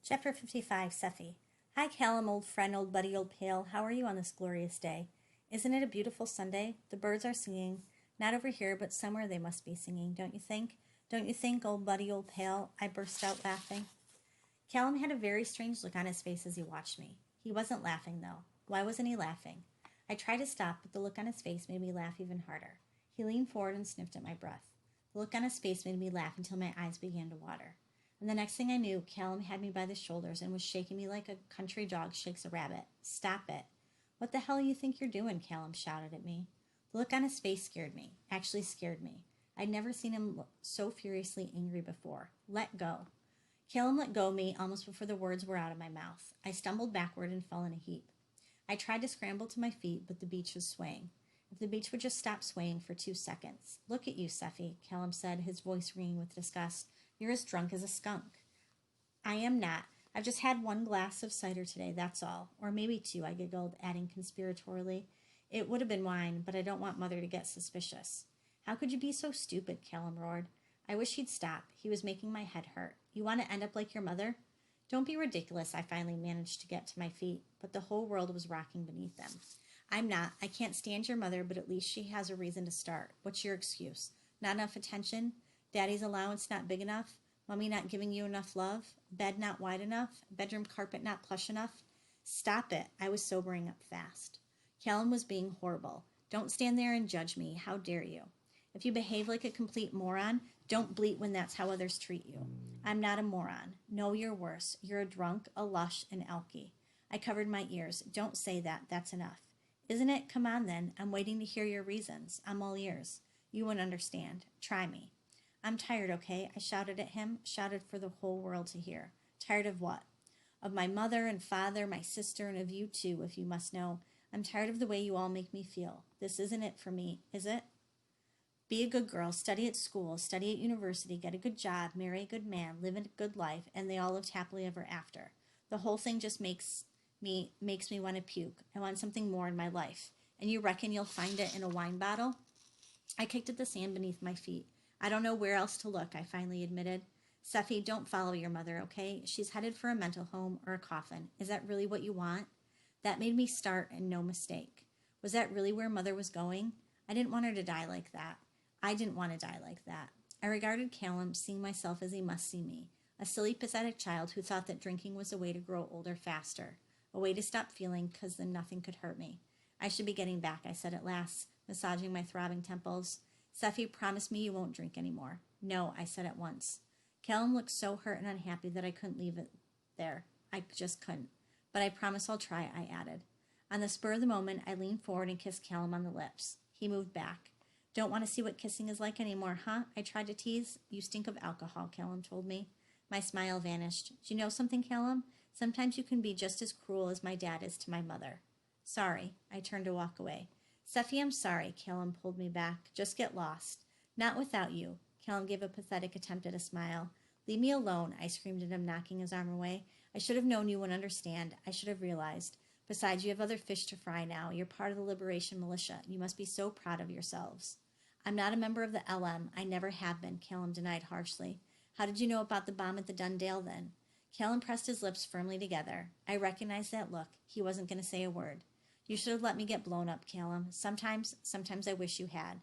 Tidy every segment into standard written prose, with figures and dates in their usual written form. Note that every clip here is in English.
Chapter 55, Sephi. Hi, Callum, old friend, old buddy, old pal. How are you on this glorious day? Isn't it a beautiful Sunday? The birds are singing. Not over here, but somewhere they must be singing, don't you think? Don't you think, old buddy, old pal? I burst out laughing. Callum had a very strange look on his face as he watched me. He wasn't laughing, though. Why wasn't he laughing? I tried to stop, but the look on his face made me laugh even harder. He leaned forward and sniffed at my breath. The look on his face made me laugh until my eyes began to water. And the next thing I knew, Callum had me by the shoulders and was shaking me like a country dog shakes a rabbit. Stop it. What the hell you think you're doing? Callum shouted at me. The look on his face scared me. Actually scared me. I'd never seen him look so furiously angry before. Let go. Callum let go of me almost before the words were out of my mouth. I stumbled backward and fell in a heap. I tried to scramble to my feet, but the beach was swaying. If the beach would just stop swaying for 2 seconds. Look at you, Sephi, Callum said, his voice ringing with disgust. You're as drunk as a skunk. I am not. I've just had 1 glass of cider today, that's all. Or maybe 2, I giggled, adding conspiratorially. It would have been wine, but I don't want Mother to get suspicious. How could you be so stupid? Callum roared. I wish he'd stop. He was making my head hurt. You want to end up like your mother? Don't be ridiculous, I finally managed to get to my feet, but the whole world was rocking beneath them. I'm not. I can't stand your mother, but at least she has a reason to start. What's your excuse? Not enough attention? Daddy's allowance not big enough? Mommy not giving you enough love? Bed not wide enough? Bedroom carpet not plush enough? Stop it. I was sobering up fast. Callum was being horrible. Don't stand there and judge me. How dare you? If you behave like a complete moron, don't bleat when that's how others treat you. I'm not a moron. No, you're worse. You're a drunk, a lush, an alky. I covered my ears. Don't say that. That's enough. Isn't it? Come on then. I'm waiting to hear your reasons. I'm all ears. You won't understand. Try me. I'm tired, okay? I shouted at him, shouted for the whole world to hear. Tired of what? Of my mother and father, my sister, and of you too, if you must know. I'm tired of the way you all make me feel. This isn't it for me, is it? Be a good girl, study at school, study at university, get a good job, marry a good man, live a good life, and they all lived happily ever after. The whole thing just makes me want to puke. I want something more in my life. And you reckon you'll find it in a wine bottle? I kicked at the sand beneath my feet. I don't know where else to look, I finally admitted. Sephi, don't follow your mother, okay? She's headed for a mental home or a coffin. Is that really what you want? That made me start, and no mistake. Was that really where Mother was going? I didn't want her to die like that. I didn't want to die like that. I regarded Callum, seeing myself as he must see me, a silly, pathetic child who thought that drinking was a way to grow older faster, a way to stop feeling because then nothing could hurt me. I should be getting back, I said at last, massaging my throbbing temples. Sephi, promise me you won't drink anymore. No, I said at once. Callum looked so hurt and unhappy that I couldn't leave it there. I just couldn't. But I promise I'll try, I added. On the spur of the moment, I leaned forward and kissed Callum on the lips. He moved back. Don't want to see what kissing is like anymore, huh? I tried to tease. You stink of alcohol, Callum told me. My smile vanished. Do you know something, Callum? Sometimes you can be just as cruel as my dad is to my mother. Sorry. I turned to walk away. Sephi, I'm sorry, Callum pulled me back. Just get lost. Not without you. Callum gave a pathetic attempt at a smile. Leave me alone, I screamed at him, knocking his arm away. I should have known you would understand. I should have realized. Besides, you have other fish to fry now. You're part of the Liberation Militia. You must be so proud of yourselves. I'm not a member of the LM. I never have been, Callum denied harshly. How did you know about the bomb at the Dundale then? Callum pressed his lips firmly together. I recognized that look. He wasn't going to say a word. You should have let me get blown up, Callum. Sometimes I wish you had.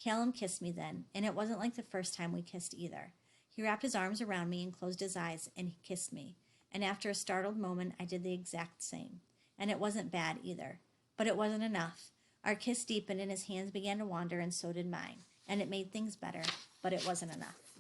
Callum kissed me then, and it wasn't like the first time we kissed either. He wrapped his arms around me and closed his eyes, and he kissed me. And after a startled moment, I did the exact same. And it wasn't bad either. But it wasn't enough. Our kiss deepened and his hands began to wander, and so did mine. And it made things better, but it wasn't enough.